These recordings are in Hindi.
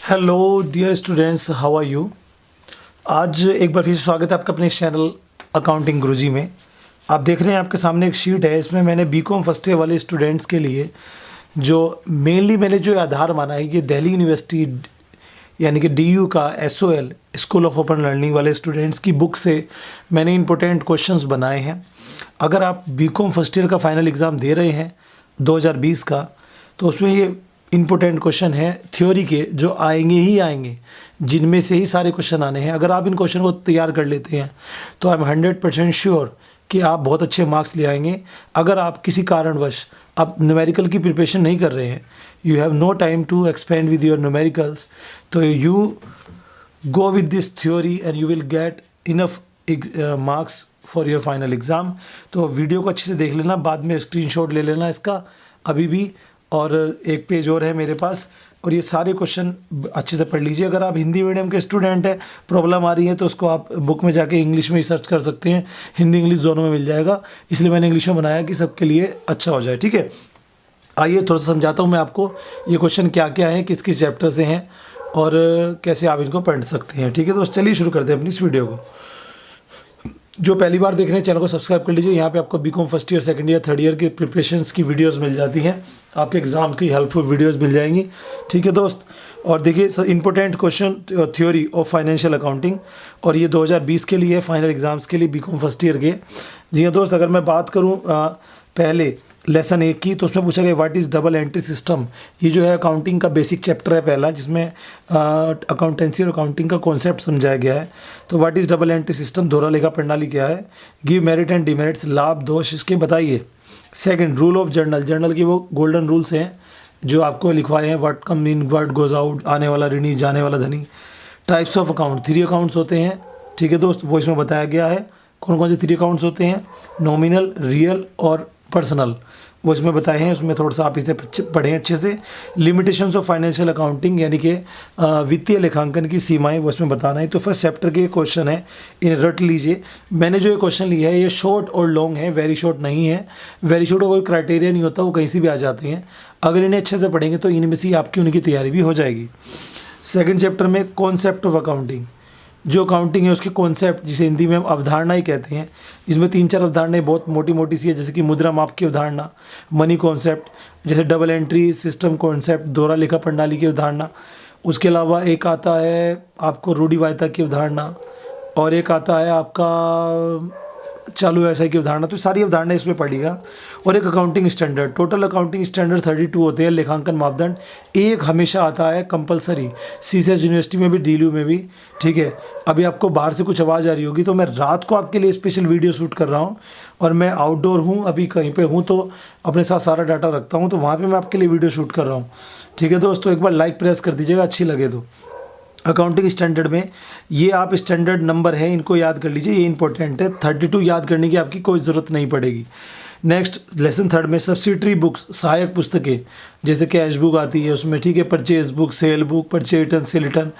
Hello dear students, how are you. आज एक बार फिर से स्वागत है आपका अपने इस चैनल अकाउंटिंग गुरुजी में। आप देख रहे हैं आपके सामने एक शीट है, इसमें मैंने बीकॉम फर्स्ट ईयर वाले स्टूडेंट्स के लिए जो मेनली मैंने जो आधार माना है ये दिल्ली यूनिवर्सिटी यानी कि DU का SOL school of open learning वाले स्टूडेंट्स की बुक से मैंने इंपॉर्टेंट क्वेश्चंस बनाए हैं। अगर आप बीकॉम फर्स्ट ईयर का फाइनल एग्ज़ाम दे रहे हैं 2020 का, तो उसमें ये इंपॉर्टेंट क्वेश्चन है थ्योरी के जो आएंगे ही आएंगे, जिनमें से ही सारे क्वेश्चन आने हैं। अगर आप इन क्वेश्चन को तैयार कर लेते हैं तो आई एम 100% श्योर कि आप बहुत अच्छे मार्क्स ले आएंगे। अगर आप किसी कारणवश आप न्यूमेरिकल की प्रिपरेशन नहीं कर रहे हैं, you have no time to expend with your numericals, तो you go with this theory and you will get enough marks for your final exam. तो वीडियो को अच्छे से देख लेना, बाद में स्क्रीनशॉट ले लेना इसका अभी भी, और एक पेज और है मेरे पास, और ये सारे क्वेश्चन अच्छे से पढ़ लीजिए। अगर आप हिंदी मीडियम के स्टूडेंट हैं, प्रॉब्लम आ रही है, तो उसको आप बुक में जाके इंग्लिश में ही सर्च कर सकते हैं, हिंदी इंग्लिश दोनों में मिल जाएगा। इसलिए मैंने इंग्लिश में बनाया कि सबके लिए अच्छा हो जाए, ठीक है। आइए थोड़ा सा समझाता हूँ मैं आपको ये क्वेश्चन क्या क्या है, किस किस चैप्टर से हैं और कैसे आप इनको पढ़ सकते हैं, ठीक है। तो चलिए शुरू करते हैं अपनी इस वीडियो को। जो पहली बार देख रहे हैं चैनल को सब्सक्राइब कर लीजिए। यहाँ पे आपको BCom first year, second year, third year के प्रिपरेशंस की वीडियोस मिल जाती हैं, आपके एग्जाम की हेल्पफुल वीडियोस मिल जाएंगी, ठीक है दोस्त। और देखिए important question theory of financial accounting, और ये 2020 के लिए फाइनल एग्जाम्स के लिए बीकॉम फर्स्ट ईयर के। जी हाँ दोस्त, अगर मैं बात करूँ पहले लेसन 1 की, तो उसमें पूछा गया what is double entry system. ये जो है अकाउंटिंग का बेसिक चैप्टर है पहला, जिसमें अकाउंटेंसी और अकाउंटिंग का कॉन्सेप्ट समझाया गया है। तो what is double entry system, दोहरा लेखा प्रणाली क्या है, गिव मेरिट एंड डिमेरिट्स, लाभ दोष इसके बताइए। Second, rule of journal, journal की वो गोल्डन रूल्स हैं जो आपको लिखवाए हैं, what come in, what goes out, आने वाला ऋणी, जाने वाला धनी। टाइप्स ऑफ अकाउंट, 3 अकाउंट्स होते हैं, ठीक है दोस्त, वो इसमें बताया गया है। कौन कौन से 3 अकाउंट्स होते हैं, नॉमिनल, रियल और पर्सनल, वो इसमें बताए हैं। उसमें थोड़ा सा आप इसे पढ़ें अच्छे से। लिमिटेशंस ऑफ फाइनेंशियल अकाउंटिंग यानी कि वित्तीय लेखांकन की सीमाएं, वो इसमें बताना है। तो फर्स्ट चैप्टर के क्वेश्चन है, इन्हें रट लीजिए। मैंने जो ये क्वेश्चन लिया है ये शॉर्ट और लॉन्ग है, वेरी शॉर्ट नहीं है। वेरी शॉर्ट का कोई क्राइटेरिया नहीं होता, वो कहीं से भी आ जाते हैं। अगर इन्हें अच्छे से पढ़ेंगे तो इनमें से आपकी उनकी तैयारी भी हो जाएगी। सेकेंड चैप्टर में कॉन्सेप्ट ऑफ अकाउंटिंग, जो अकाउंटिंग है उसके कॉन्सेप्ट, जिसे हिंदी में हम अवधारणा ही कहते हैं। इसमें 3-4 अवधारणाएं बहुत मोटी मोटी सी है, जैसे कि मुद्रा माप की अवधारणा, मनी कॉन्सेप्ट, जैसे डबल एंट्री सिस्टम कॉन्सेप्ट, दोहरा लेखा प्रणाली की अवधारणा। उसके अलावा एक आता है आपको रूढ़िवादिता की अवधारणा, और एक आता है आपका चालू व्यवसाय की अवधारणा। तो सारी अवधारणा इसमें पड़ेगा। और एक accounting standard, total accounting standard 32 होते हैं, लेखांकन मापदंड। एक हमेशा आता है कंपलसरी, CCS यूनिवर्सिटी में भी, DLU में भी, ठीक है। अभी आपको बाहर से कुछ आवाज़ आ रही होगी, तो मैं रात को आपके लिए स्पेशल वीडियो शूट कर रहा हूँ, और मैं आउटडोर हूँ, अभी कहीं पे हूँ, तो अपने साथ सारा डाटा रखता हूँ, तो वहाँ पे मैं आपके लिए वीडियो शूट कर रहा हूँ, ठीक है दोस्तों। एक बार लाइक प्रेस कर दीजिएगा अच्छी लगे तो। अकाउंटिंग स्टैंडर्ड में ये आप स्टैंडर्ड नंबर है, इनको याद कर लीजिए, ये इंपॉर्टेंट है। 32 याद करने की आपकी कोई ज़रूरत नहीं पड़ेगी। नेक्स्ट लेसन 3 में सब्सिडरी बुक्स, सहायक पुस्तकें, जैसे कैश बुक आती है उसमें, ठीक है, purchase book, cell book, purchase return, cell return,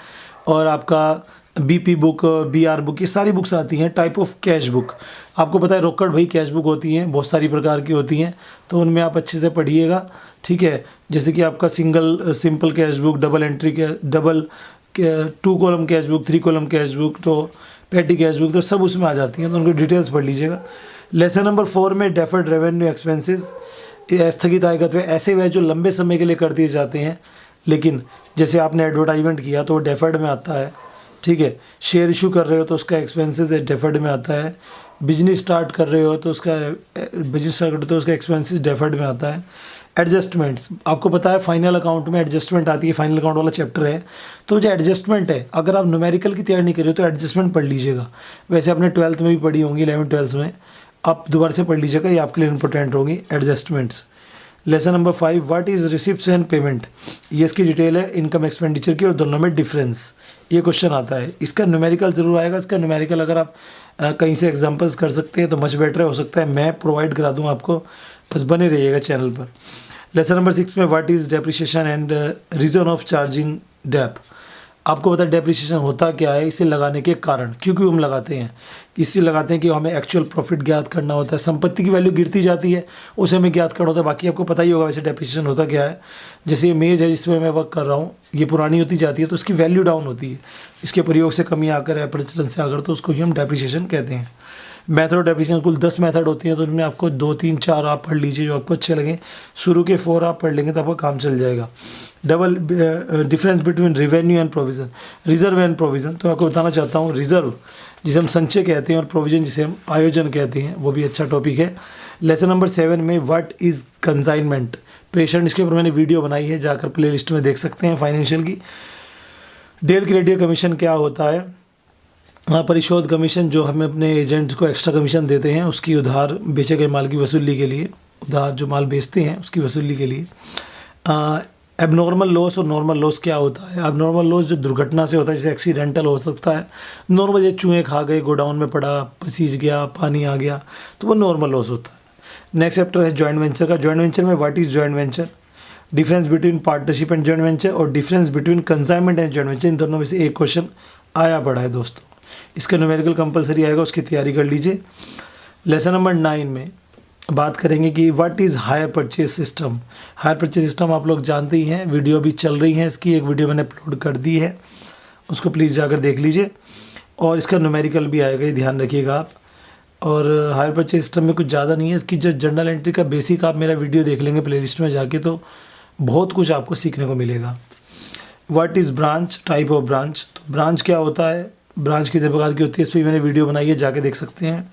और आपका BP बुक, BR बुक, ये सारी बुक्स आती हैं। टाइप ऑफ कैश बुक, आपको पता है रोकड़ भाई कैश बुक होती हैं, बहुत सारी प्रकार की होती हैं, तो उनमें आप अच्छे से पढ़िएगा, ठीक है। जैसे कि आपका simple cash book, double entry के, double 2 column cash book, 3 column cash book, तो पेटी कैश बुक, तो सब उसमें आ जाती हैं, तो उनको डिटेल्स पढ़ लीजिएगा। लेसन नंबर 4 में डेफर्ड रेवेन्यू एक्सपेंसेस, स्थगित आय गत ऐसे व्यय जो लंबे समय के लिए कर दिए जाते हैं, लेकिन जैसे आपने एडवर्टाइजमेंट किया तो वो डेफर्ड में आता है, ठीक है। शेयर इशू कर रहे हो तो उसका एक्सपेंसेस डेफर्ड में आता है। बिजनेस स्टार्ट कर रहे हो तो उसका एक्सपेंसेस डेफर्ड में आता है। एडजस्टमेंट्स, आपको पता है फाइनल अकाउंट में एडजस्टमेंट आती है, फाइनल अकाउंट वाला चैप्टर है। तो जो एडजस्टमेंट है, अगर आप न्यूमेरिकल की तैयारी नहीं कर रहे हो तो एडजस्टमेंट पढ़ लीजिएगा। वैसे आपने 12th में भी पढ़ी होंगी, 11th-12th में, आप दोबारा से पढ़ लीजिएगा, ये आपके लिए इंपॉर्टेंट होगी adjustments. Lesson number 5 what is receipts and payment, ये इसकी डिटेल है इनकम एक्सपेंडिचर की, और दोनों में डिफरेंस, ये क्वेश्चन आता है। इसका न्यूमेरिकल जरूर आएगा। इसका न्यूमेरिकल अगर आप कहीं से एग्जांपल्स कर सकते हैं तो मच बेटर है, हो सकता है मैं प्रोवाइड करा दूँ आपको, बस बने रहिएगा चैनल पर। लेसन नंबर 6 में what is depreciation and reason of charging dep, आपको पता है डेप्रिसिएशन होता क्या है, इसे लगाने के कारण, क्योंकि हम लगाते हैं, इससे लगाते हैं कि हमें एक्चुअल प्रॉफिट ज्ञात करना होता है, संपत्ति की वैल्यू गिरती जाती है उसे हमें ज्ञात करना होता है। बाकी आपको पता ही होगा वैसे डेप्रिसिएशन होता क्या है। जैसे ये मेज़ है जिसमें मैं वर्क कर रहा हूँ, ये पुरानी होती जाती है तो उसकी वैल्यू डाउन होती है, इसके प्रयोग से कमी आकर है, प्रचलन से आकर, तो उसको ही हम डेप्रिसिएशन कहते हैं। मेथड ऑफ डेप्रिसिएशन कुल 10 मेथड होती हैं, तो उनमें आपको 2, 3, 4 आप पढ़ लीजिए जो आपको अच्छे लगे। शुरू के 4 आप पढ़ लेंगे तो आपका काम चल जाएगा। Double difference between revenue and provision, reserve and provision, तो आपको बताना चाहता हूँ रिजर्व जिसे हम संचय कहते हैं और प्रोविज़न जिसे हम आयोजन कहते हैं, वो भी अच्छा टॉपिक है। लेसन नंबर 7 में व्हाट इज़ कंसाइनमेंट, प्रेषण, इसके ऊपर मैंने वीडियो बनाई है, जाकर प्ले लिस्ट में देख सकते हैं फाइनेंशियल की। डेल क्रेडिट कमीशन क्या होता है, परिशोध कमीशन जो हमें अपने एजेंट्स को एक्स्ट्रा कमीशन देते हैं उसकी उधार बेचे गए माल की वसूली के लिए, उधार जो माल बेचते हैं उसकी वसूली के लिए। एबनॉर्मल लॉस और नॉर्मल लॉस क्या होता है, एबनॉर्मल लॉस जो दुर्घटना से होता है, जैसे एक्सीडेंटल हो सकता है। नॉर्मल ये चूहे खा गए, गोडाउन में पड़ा, पसीज गया, पानी आ गया, तो वो नॉर्मल लॉस होता है। नेक्स्ट चैप्टर है जॉइंट वेंचर का। जॉइंट वेंचर में what is joint venture, difference between partnership and joint venture और difference between consignment and joint venture, इन दोनों में से एक क्वेश्चन आया पड़ा है दोस्तों। इसका न्यूमेरिकल कंपलसरी आएगा, उसकी तैयारी कर लीजिए। लेसन नंबर 9 में बात करेंगे कि what is hire purchase system. Hire purchase system आप लोग जानते ही हैं, वीडियो भी चल रही है, इसकी एक वीडियो मैंने अपलोड कर दी है, उसको प्लीज़ जाकर देख लीजिए। और इसका न्यूमेरिकल भी आएगा, ये ध्यान रखिएगा आप। और हायर परचेज सिस्टम में कुछ ज़्यादा नहीं है, इसकी जो जर्नल एंट्री का बेसिक आप मेरा वीडियो देख लेंगे प्लेलिस्ट में जाके, तो बहुत कुछ आपको सीखने को मिलेगा। What is branch, type of branch, तो ब्रांच क्या होता है, ब्रांच कितने प्रकार की होती है, इस पर मैंने वीडियो बनाई है, जाके देख सकते हैं।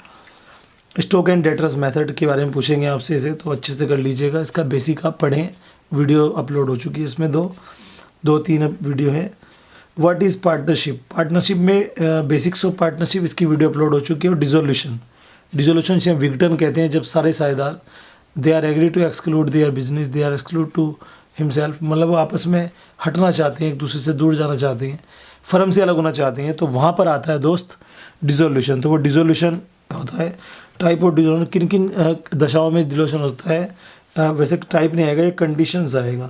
स्टॉक एंड डेटर्स मेथड के बारे में पूछेंगे आपसे, इसे तो अच्छे से कर लीजिएगा, इसका बेसिक आप पढ़ें, वीडियो अपलोड हो चुकी है, इसमें दो तीन वीडियो है। व्हाट इज़ पार्टनरशिप, पार्टनरशिप में बेसिक्स ऑफ पार्टनरशिप, इसकी वीडियो अपलोड हो चुकी है। और डिसोल्यूशन, डिसोल्यूशन से विघटन कहते हैं, जब सारे साझेदार they are agree to exclude their business, they are exclude to himself, मतलब वो आपस में हटना चाहते हैं, एक दूसरे से दूर जाना चाहते हैं, फर्म से अलग होना चाहते हैं, तो वहाँ पर आता है दोस्त डिसोल्यूशन, तो वो डिसोल्यूशन होता है। टाइप ऑफ डिसोल्यूशन, किन किन दशाओं में डिसोल्यूशन होता है, वैसे टाइप नहीं आएगा, ये कंडीशंस आएगा,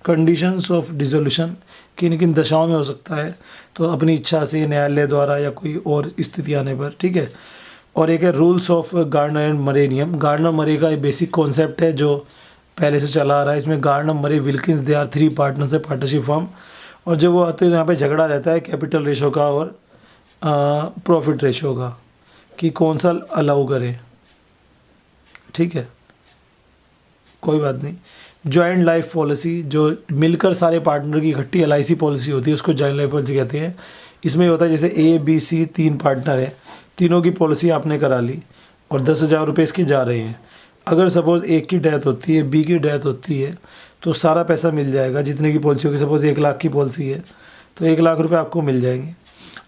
कंडीशंस ऑफ डिसोल्यूशन, किन किन दशाओं में हो सकता है, तो अपनी इच्छा से, न्यायालय द्वारा या कोई और स्थिति आने पर, ठीक है। और एक है रूल्स ऑफ गार्डनर एंड मरे नियम, गार्डनर मरे का एक बेसिक कॉन्सेप्ट है जो पहले से चला आ रहा है। इसमें गार्डनर मरे विल्किंस दे आर 3 पार्टनर्स है पार्टनरशिप फॉर्म, और जब वो आते हैं यहाँ पे झगड़ा रहता है कैपिटल रेशो का और प्रॉफिट रेशो का, कि कौन सा अलाउ करें, ठीक है, कोई बात नहीं। जॉइंट लाइफ पॉलिसी, जो मिलकर सारे पार्टनर की इकट्ठी LIC पॉलिसी होती है, उसको जॉइंट लाइफ पॉलिसी कहते हैं। इसमें ये होता है जैसे A, B, C 3 पार्टनर है, तीनों की पॉलिसी आपने करा ली और 10,000 रुपये इसके जा रहे हैं। अगर सपोज़ एक की डेथ होती है, B की डेथ होती है, तो सारा पैसा मिल जाएगा जितने की पॉलिसी होगी। सपोज़ 1 लाख की पॉलिसी है तो 1 लाख रुपये आपको मिल जाएंगे,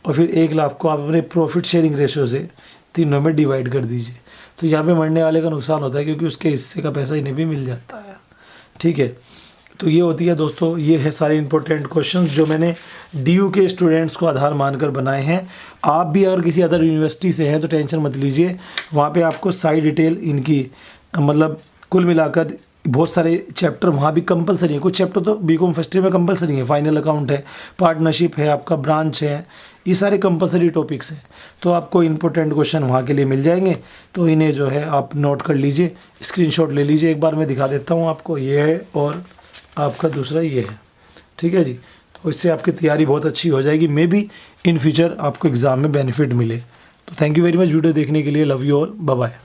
और फिर 1 लाख को आप अपने प्रॉफिट शेयरिंग रेशो से तीनों में डिवाइड कर दीजिए। तो यहाँ पे मरने वाले का नुकसान होता है क्योंकि उसके हिस्से का पैसा इन्हें भी मिल जाता है, ठीक है। तो ये होती है दोस्तों, ये है सारे इंपॉर्टेंट क्वेश्चंस जो मैंने DU के स्टूडेंट्स को आधार मानकर बनाए हैं। आप भी अगर किसी अदर यूनिवर्सिटी से हैं तो टेंशन मत लीजिए, वहाँ पे आपको सारी डिटेल इनकी, मतलब कुल मिलाकर बहुत सारे चैप्टर वहाँ भी कंपलसरी है। कुछ चैप्टर तो BCom फर्स्ट ईयर में कंपलसरी है, फाइनल अकाउंट है, पार्टनरशिप है, आपका ब्रांच है, ये सारे कंपलसरी टॉपिक्स हैं। तो आपको इंपॉर्टेंट क्वेश्चन वहाँ के लिए मिल जाएंगे, तो इन्हें जो है आप नोट कर लीजिए, स्क्रीनशॉट ले लीजिए। एक बार मैं दिखा देता हूँ आपको, ये है और आपका दूसरा ये है, ठीक है जी। तो इससे आपकी तैयारी बहुत अच्छी हो जाएगी, मे बी इन फ्यूचर आपको एग्ज़ाम में बेनिफिट मिले। तो thank you very much video देखने के लिए, love you all, bye bye.